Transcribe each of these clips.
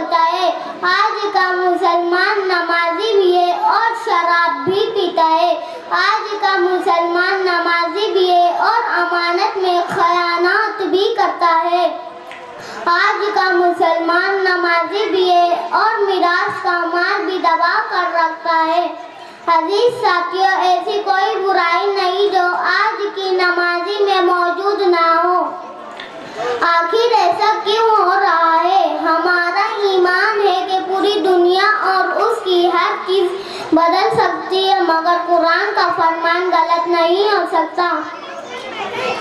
بولتا ہے. آج کا مسلمان نمازی بھی ہے اور شراب بھی پیتا ہے. آج کا مسلمان نمازی بھی ہے اور امانت میں خیانت بھی کرتا ہے. آج کا مسلمان نمازی بھی ہے اور میراث کا مال بھی دبا کر رکھتا ہے. عزیز ساتھیوں، ایسی کوئی برائی نہیں جو آج کی نمازی میں موجود نہ ہو. آخر ایسا کیوں ہو رہا ہے؟ ہمارا ایمان ہے کہ پوری دنیا اور اس کی ہر چیز بدل سکتی ہے، مگر قرآن کا فرمان غلط نہیں ہو سکتا.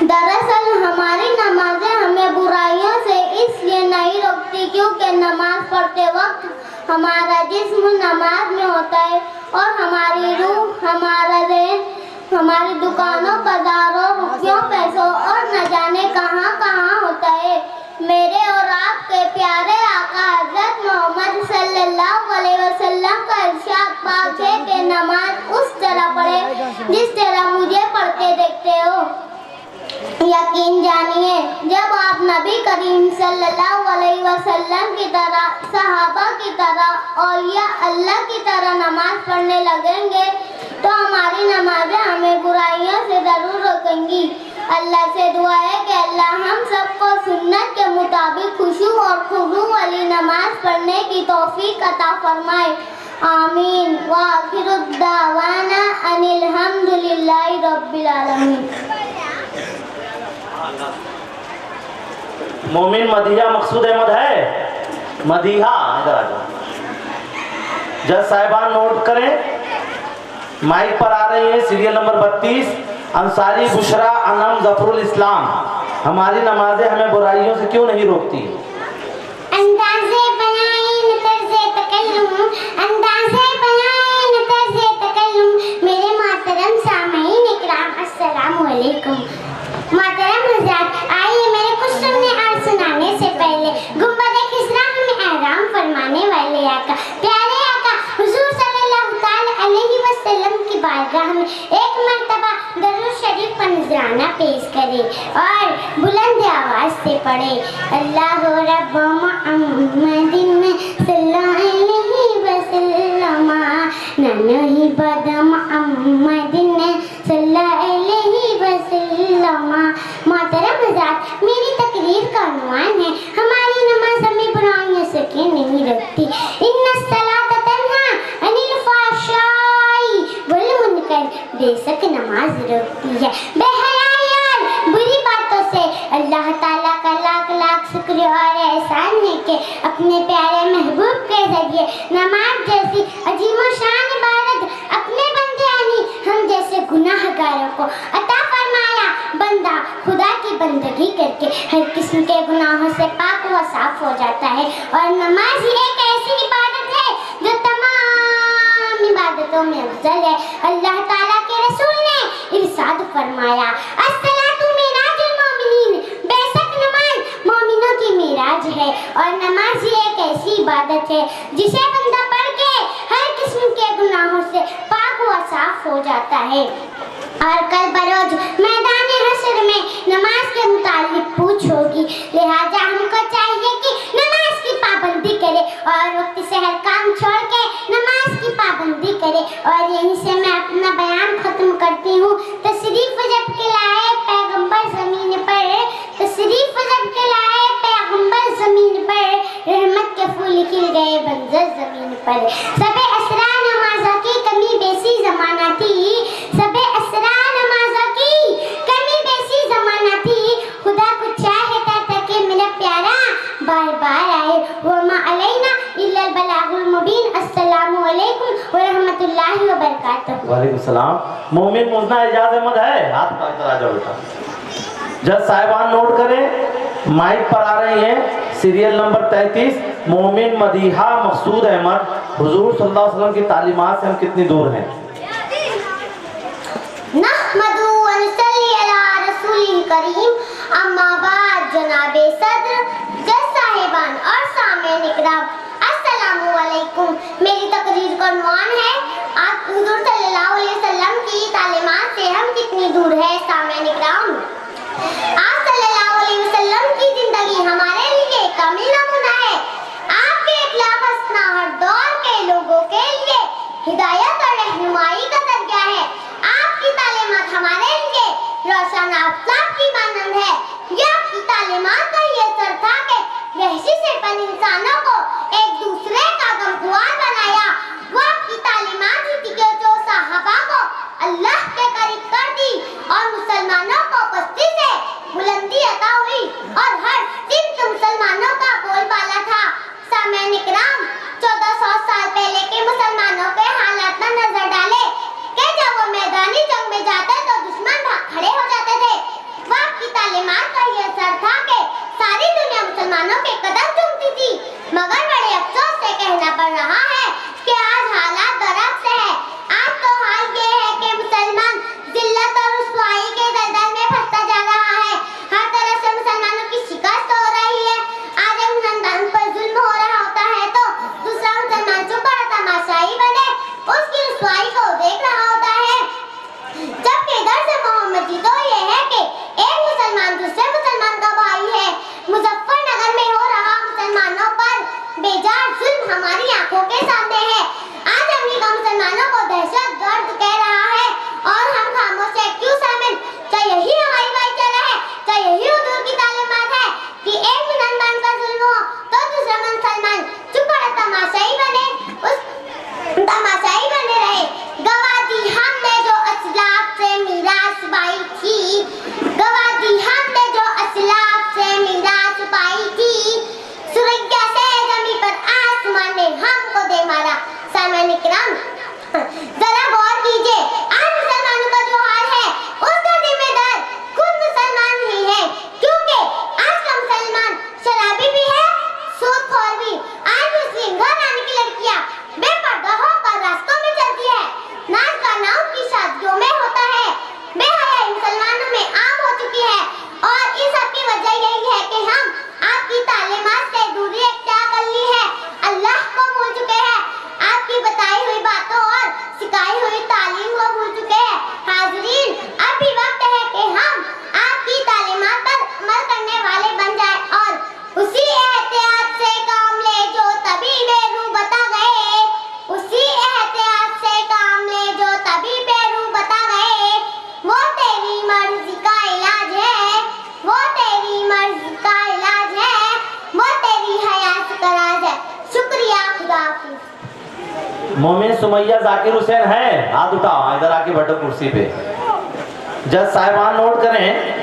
دراصل ہماری نمازیں ہمیں برائیوں سے اس لیے نہیں روکتی کیونکہ نماز پڑھتے وقت ہمارا جسم نماز میں ہوتا ہے اور ہماری روح، ہمارا ذہن ہماری دکانوں، بازاروں، روپیوں، پیسوں اور نہ جانے کہاں کہاں ہوتا ہے. میرے اور آپ کے پیارے آقا حضرت محمد صلی اللہ علیہ وسلم کا ارشاد پاک ہے کہ نماز اس طرح پڑھے جس طرح مجھے پڑھتے دیکھتے ہو. یقین جانیے جب آپ نبی کریم صلی اللہ علیہ وسلم کی طرح، صحابہ کی طرح، اولیاء اللہ کی طرح نماز پڑھنے لگیں گے تو ہماری نمازیں ہمیں برائیوں سے ضرور روکیں گی. اللہ سے دعا ہے کہ اللہ ہم سب کو سنت کے مطابق خشوع اور خضوع والی نماز پڑھنے کی توفیق عطا فرمائے. آمین. وآخر الدعوانا ان الحمد للہ رب العالمین. مومن مدیحہ مقصود احمد ہے. مدیحہ ادھر آ جاؤ. جج صاحبان نوٹ کریں، مائک پر آ رہی ہیں سیریل نمبر 32 انصاری بشرا انم ظفر الاسلام. ہماری نمازیں ہمیں برائیوں سے کیوں نہیں روکتی؟ اندازے بیان طرز تکلم، اندازے بیان طرز تکلم. میرے محترم سامعین اکرام السلام علیکم. محترم حضرات، آئیے میرے کچھ سننے اور سنانے سے پہلے گنبد خضرا میں احرام فرمانے والے آقا، پیارے آقا حضور صلی اللہ تعالی علیہ وسلم کی بارگاہ میں ایک مرتبہ درود شریف کا نذرانہ پیش کرے اور بلند آواز سے پڑھے. اللہ رب محمد صلی اللہ علیہ وسلم، ننہی بد محمد صلی اللہ علیہ وسلم. محترم حضرات، میری تقریر کا عنوان ہے ہماری نماز ہمیں برائیوں سے کیوں نہیں رکھتی. ان الصلاۃ تنہی عن الفحشاء والمنکر. بے شک نماز روکتی ہے بے حیائی اور بری باتوں سے. اللہ تعالیٰ کا لاکھ لاکھ شکر اور احسان ہے کہ اپنے پیارے محبوب کے ذریعے نماز جیسی عظیم و شان عبادت اپنے بندے یعنی ہم جیسے گناہ گاروں کو عطا فرمایا. بندہ خدا کی بندگی کر کے ہر قسم کے گناہوں سے پاک و صاف ہو جاتا ہے. اور نماز ہی ایک ایسی عبادت ہے جو تمام عبادتوں میں افضل ہے. اللہ تعالیٰ کے رسول نے ارشاد فرمایا، الصلاۃ معراج المومنین. بے شک نماز مومنوں کی معراج ہے. اور نماز ہی ایک ایسی عبادت ہے جسے بندہ پڑھ کے ہر قسم کے گناہوں سے پاک و صاف ہو جاتا ہے. اور کل بروز میدان حشر میں نماز کے متعلق پوچھ ہوگی، لہٰذا ہم کو چاہیے کہ نماز کی پابندی کرے اور وقت سے ہر کام چھوڑ کے نماز کی پابندی کرے. اور یہیں سے میں اپنا بیان ختم کرتی ہوں. تشریف جب کے لائے پیغمبر زمین پر، تشریف جب کے لائے پیغمبر زمین پر، رحمت کے پھول کھل گئے بنجر زمین پر. سب اسرا نمازوں کی کمی بیسی زمانہ تھی، سب اسرا نمازوں کی کمی بیسی زمانہ تھی. خدا کو چاہتا تھا کہ میرا پیارا بار بار آئے. وما علینا الا البلاغ المبین. السلام علیکم ورحمۃ اللہ وبرکاتہ. وعلیکم السلام. مومن مزنا اعجاز احمد ہے، ہاتھ پکڑ کر آ جاؤ بیٹا. جج صاحبان نوٹ کریں، مائک پر آ رہی ہیں سیریل نمبر 33 مومن مدیحہ مقصود احمد. حضور صلی اللہ علیہ وسلم کی تعلیمات سے ہم کتنی دور ہیں؟ نحمد و نصلی علی رسول کریم. اما بعد، جناب صدر، جج صاحبان اور سامعین اکرام السلام علیکم. میری تقریر کا عنوان ہے آپ حضور صلی اللہ علیہ وسلم کی تعلیمات سے ہم کتنی دور ہیں. سامعین اکرام، آپ صلی اللہ علیہ وسلم کی زندگی ہمارے لیے کامل نمونہ ہے. آپ کے ایک ہدایت اور رہنمائی کا ذریعہ ہے۔ آپ کی تعلیمات ہمارے لیے روشن آفتاب کی مانند ہے۔ یہ آپ کی تعلیمات کا یہ اثر تھا کہ وحشی سے پن انسانوں کو ایک دوسرے کا غمخوار بنایا۔ وہ آپ کی تعلیمات ہی تھی کہ جو صحابہ کو اللہ کے قریب کر دی اور مسلمانوں کو پستی سے بلندی عطا ہوئی اور ہر صنف مسلمانوں کا بول بالا تھا۔ سامعین اکرام، 1400 سال پہلے کے مسلمانوں کے حالات پر نظر ڈالے کہ جب وہ میدانی جنگ میں جاتے تو دشمن کھڑے ہو جاتے تھے۔ وہ آپ کی تعلیمات کا یہ اثر تھا کہ ساری دنیا مسلمانوں کے قدم چومتی تھی، مگر بڑے افسوس سے کہنا پڑ رہا ہے کہ آج حالات برعکس ہے۔ آج تو حال یہ ہے کہ مسلمان ذلت اور رسوائی کے دلدل میں پھنستا جا رہا ہے۔ ہر طرح سے مسلمانوں کی شکست ہو رہی ہے۔ آج ایک مسلمان پر ظلم ہو رہا ہوتا ہے تو دوسرا مسلمان چپ اور تماشائی بنے اس کی رسوائی کو دیکھ رہا ہوتا ہے، جبکہ ادھر سے محمدی تو یہ ہے کہ ایک مسلمان دوسرے مسلمان کا بھائی ہے۔ مظفر نگر میں ہو رہا مسلمانوں پر بیجار ظلم ہماری آنکھوں کے سامنے ہے۔ آج امریکہ مسلمانوں کو دہشت گرد کہہ رہا ہے اور ہم خاموش ہیں، کیوں سامن؟ کیا یہی ہماری بھائی چارہ ہے؟ کیا یہی حضور کی تعلیمات ہے کہ ایک مسلمان کا ظلم ہو تو دوسرا مسلمان چپ اور تماشائی بنے رہے؟ گواہ دی ہم نے جو اسلاف سے میراث پائی تھی، گواہ دی ہم نے جو اسلاف سے میراث پائی تھی، سوریا سے زمین پر آسمان نے ہم کو دے مارا۔ سامعین اکرام، ذرا غور کیجئے، آج مسلمانوں کا جو حال ہے اس کا ذمہ دار خود مسلمان ہی ہے، کیونکہ آج کا مسلمان شرابی بھی ہے، سود خور بھی۔ آج مسلم گھر آنے کی لڑکیاں بے پردہ ہو کر راستوں میں چلتی ہے، ناچ گانا ان کی شادیوں میں ہوتا ہے، بے حیائی مسلمانوں میں عام ہو چکی ہے، اور اس سب کی وجہ یہی ہے کہ ہم آپ کی تعلیمات سے دوری اختیار کر لی ہے، اللہ کو بھول چکے ہیں، آپ کی بتائی ہوئی باتوں اور سکھائی ہوئی تعلیم کو بھول چکے ہیں۔ حاضرین، اب بھی وقت ہے کہ ہم آپ کی تعلیمات پر عمل کرنے والے بن جائیں اور اسی احتیاط سے کام لے جو تبھی بے روح بتا گئے، اسی احتیاط سے کام لے جو تبھی بے روح بتا گئے۔ وہ تیری مرضی کا علاج ہے، وہ تیری مرضی کا علاج ہے، وہ تیری حیات کا راز ہے۔ شکریہ، خدا حافظ۔ مومن سمیہ ذاکر حسین ہے؟ ہاتھ اٹھاؤ، ادھر آ کے بیٹھو کرسی پہ۔ جج صاحبان نوٹ کریں،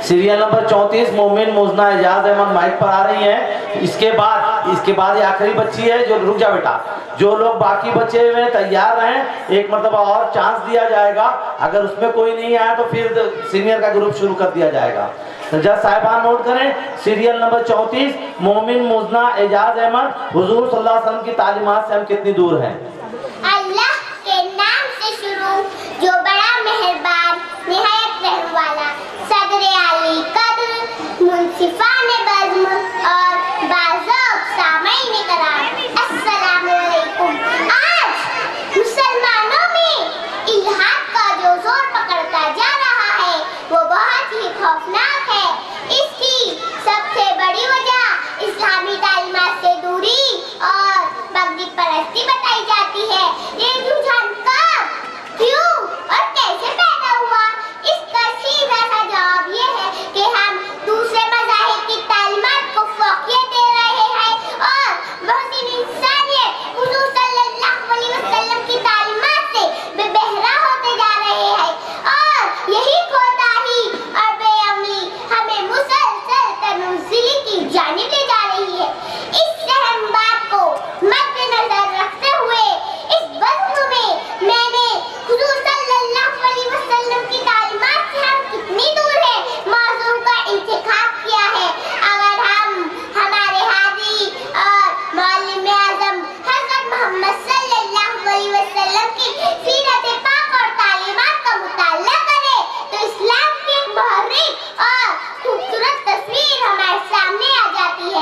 سیریل نمبر 34 مومن موزنہ اعجاز احمد مائک پر آ رہی ہیں۔ اس کے بعد یہ آخری بچی ہے جو رک جا بیٹا، جو لوگ باقی بچے ہوئے تیار رہیں، ایک مرتبہ اور چانس دیا جائے گا، اگر اس میں کوئی نہیں آیا تو پھر سینئر کا گروپ شروع کر دیا جائے گا۔ جج صاحبان نوٹ کریں، سیریل نمبر 34 مومن موزنہ اعجاز احمد، حضور صلی اللہ علیہ وسلم کی تعلیمات سے ہم کتنی دور ہیں؟ اللہ کے نام سے شروع، جو بڑا مہربان، نہایت رحم والا، صدر علی قدر، منصفان بزم اور باذوق سامعین کرام، السلام علیکم۔ آج مسلمانوں میں الحاد کا جو زور پکڑتا جا رہا ہے وہ بہت ہی خوفناک ہے۔ اس کی سب سے بڑی وجہ اسلامی تعلیمات سے دوری اور بغض پرستی بتائی جاتی ہے۔ یہ رجحان کب، کیوں اور کیسے پیدا ہوا؟ اس کا سیدھا سا جواب یہ ہے کہ ہم دوسرے مذاہب کی تعلیمات کو فوقیت دے رہے ہیں اور محسن انسانیت حضور صلی اللہ علیہ وسلم کی تعلیمات سے بے بہرا ہوتے جا رہے ہیں، اور یہی کوتاہی اور بے عملی ہمیں مسلسل تنزلی کی جانب لے جا رہی ہے۔ اس اہم بات کو مد نظر رکھتے ہوئے اس بزم میں نے حضور صلی اللہ علیہ وسلم کی تعلیمات سے ہم کتنی دور ہیں موضوع کا انتخاب کیا ہے۔ اگر ہم ہمارے ہادی اور معلم اعظم حضرت محمد صلی اللہ علیہ وسلم کی سیرت پاک اور تعلیمات کا مطالعہ کریں تو اسلام کی ایک محرک اور خوبصورت تصویر ہمارے سامنے آ جاتی ہے۔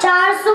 400